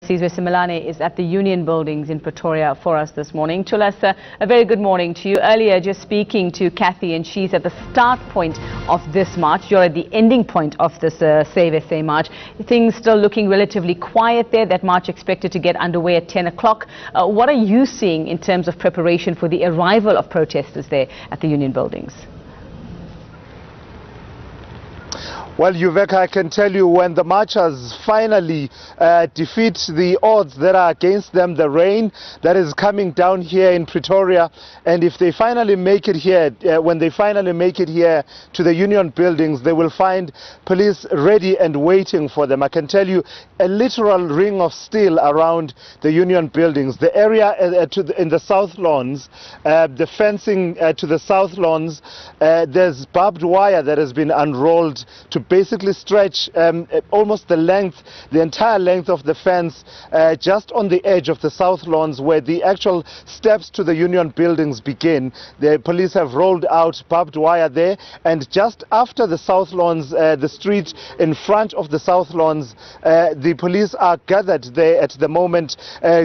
Sizwe Simelane is at the Union Buildings in Pretoria for us this morning. Chulas, a very good morning to you. Earlier, just speaking to Kathy, and she's at the start point of this march. You're at the ending point of this Save SA march. Things still looking relatively quiet there. That march expected to get underway at 10 o'clock. What are you seeing in terms of preparation for the arrival of protesters there at the Union Buildings? Well, Yuveka, I can tell you, when the marchers finally defeat the odds that are against them, the rain that is coming down here in Pretoria, and if they finally make it here, when they finally make it here to the Union Buildings, they will find police ready and waiting for them. I can tell you, a literal ring of steel around the Union Buildings. The area in the South Lawns, the fencing to the South Lawns, there's barbed wire that has been unrolled to basically stretch almost the entire length of the fence just on the edge of the South Lawns, where the actual steps to the Union Buildings begin. The police have rolled out barbed wire there, and just after the South Lawns, the street in front of the South Lawns, the police are gathered there at the moment,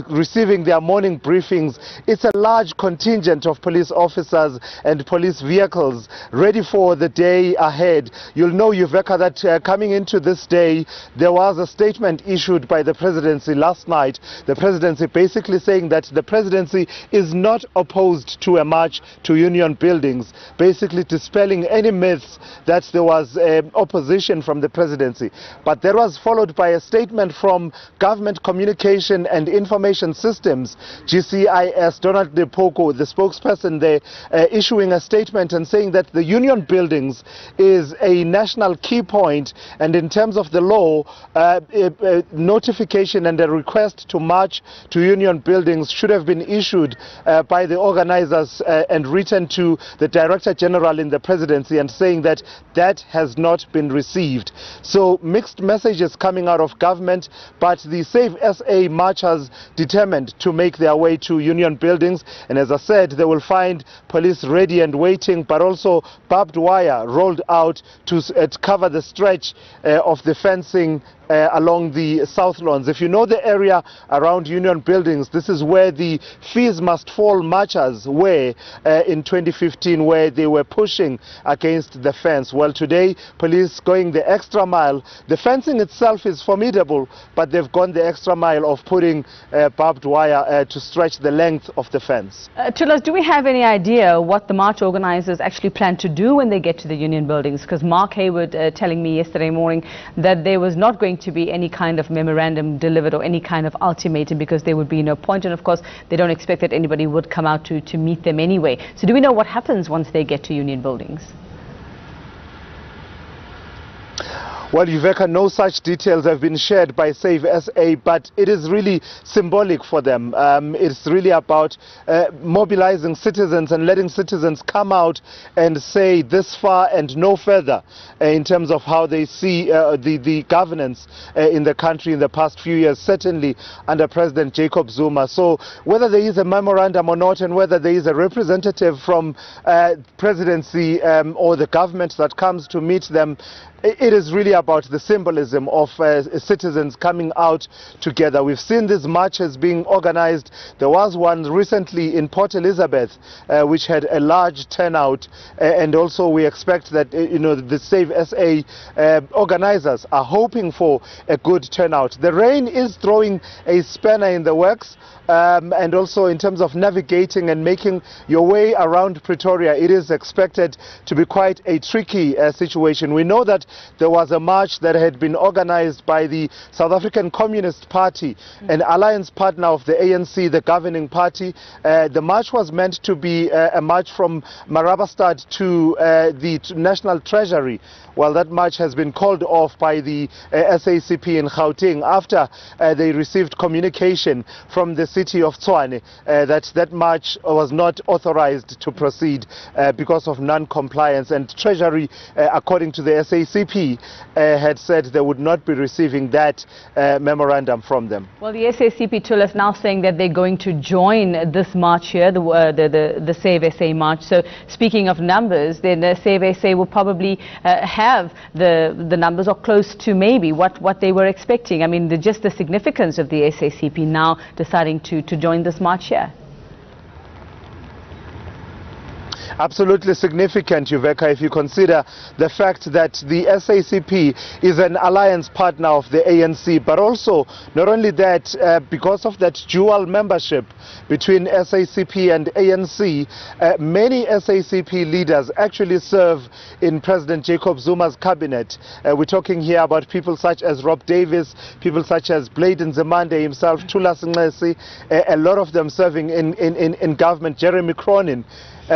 receiving their morning briefings. It's a large contingent of police officers and police vehicles ready for the day ahead. You'll know, Yuveka, that coming into this day, there was a statement issued by the presidency last night. The presidency basically saying that the presidency is not opposed to a march to Union Buildings, basically dispelling any myths that there was opposition from the presidency. But that was followed by a statement from Government Communication and Information Systems, GCIS, Donald Depoko, the spokesperson there, issuing a statement and saying that the Union Buildings is a national key point, and in terms of the law, notification and a request to march to Union Buildings should have been issued by the organizers and written to the Director General in the presidency, and saying that that has not been received. So mixed messages coming out of government, but the Save SA marchers determined to make their way to Union Buildings, and as I said, they will find police ready and waiting, but also barbed wire rolled out to cover the stretch of the fencing along the South Lawns. If you know the area around Union Buildings, this is where the Fees Must Fall marchers were in 2015, where they were pushing against the fence. Well, today, police going the extra mile. The fencing itself is formidable, but they've gone the extra mile of putting barbed wire to stretch the length of the fence. Chulas, do we have any idea what the march organizers actually plan to do when they get to the Union Buildings? Because Mark Hayward telling me yesterday morning that there was not going to be any kind of memorandum delivered or any kind of ultimatum, because there would be no point, and of course they don't expect that anybody would come out to meet them anyway. So do we know what happens once they get to Union Buildings? Well, Yuveka, no such details have been shared by Save SA, but it is really symbolic for them. It's really about mobilizing citizens and letting citizens come out and say this far and no further in terms of how they see the governance in the country in the past few years, certainly under President Jacob Zuma. So whether there is a memorandum or not, and whether there is a representative from presidency or the government that comes to meet them, it is really about the symbolism of citizens coming out together. We've seen these marches being organized. There was one recently in Port Elizabeth, which had a large turnout, and also we expect that the Save SA organizers are hoping for a good turnout. The rain is throwing a spanner in the works. And also in terms of navigating and making your way around Pretoria, it is expected to be quite a tricky situation. We know that there was a march that had been organized by the South African Communist Party, an alliance partner of the ANC, the governing party. The march was meant to be a march from Marabastad to the National Treasury. Well, that march has been called off by the SACP in Gauteng after they received communication from the city of Tshwane that march was not authorized to proceed because of non-compliance. And Treasury, according to the SACP, had said they would not be receiving that memorandum from them. Well, the SACP told us now saying that they're going to join this march here, the Save SA march. So speaking of numbers, then the Save SA will probably have the numbers or close to maybe what they were expecting. I mean, just the significance of the SACP now deciding to join this march here. Absolutely significant, Yuveka, if you consider the fact that the SACP is an alliance partner of the ANC, but also not only that, because of that dual membership between SACP and ANC, many SACP leaders actually serve in President Jacob Zuma's cabinet. We're talking here about people such as Rob Davis, people such as Bladen Nzimande himself, Tula Singesi, a lot of them serving in government, Jeremy Cronin.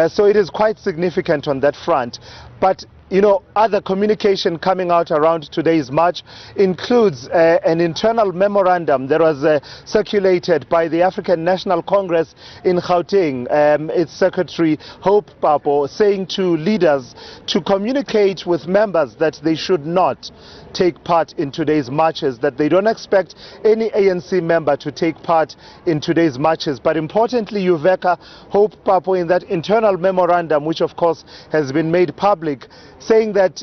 So it is quite significant on that front. But, you know, other communication coming out around today's march includes an internal memorandum that was circulated by the African National Congress in Gauteng, its secretary Hope Papo, saying to leaders to communicate with members that they should not take part in today's marches, that they don't expect any ANC member to take part in today's marches. But importantly, Yuveka, Hope Papo, in that internal memorandum, which of course has been made public, saying that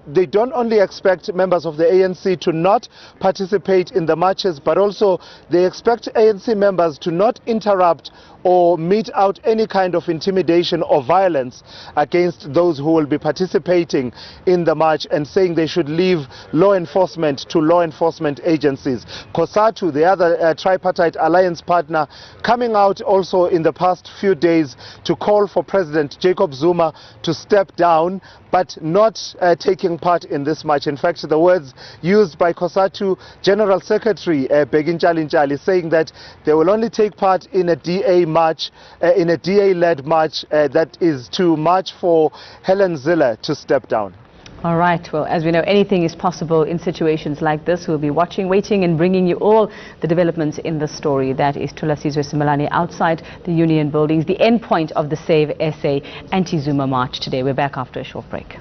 they don't only expect members of the ANC to not participate in the marches, but also they expect ANC members to not interrupt or mete out any kind of intimidation or violence against those who will be participating in the march, and saying they should leave law enforcement to law enforcement agencies. COSATU, the other tripartite alliance partner, coming out also in the past few days to call for President Jacob Zuma to step down, but not taking part in this march. In fact, the words used by COSATU General Secretary Beginjali Njali, saying that they will only take part in a DA march, in a DA-led march that is to march for Helen Zille to step down. All right. Well, as we know, anything is possible in situations like this. We'll be watching, waiting, and bringing you all the developments in the story. That is Thulasizwe Simelane outside the Union buildings, the end point of the Save SA anti-Zuma march today. We're back after a short break.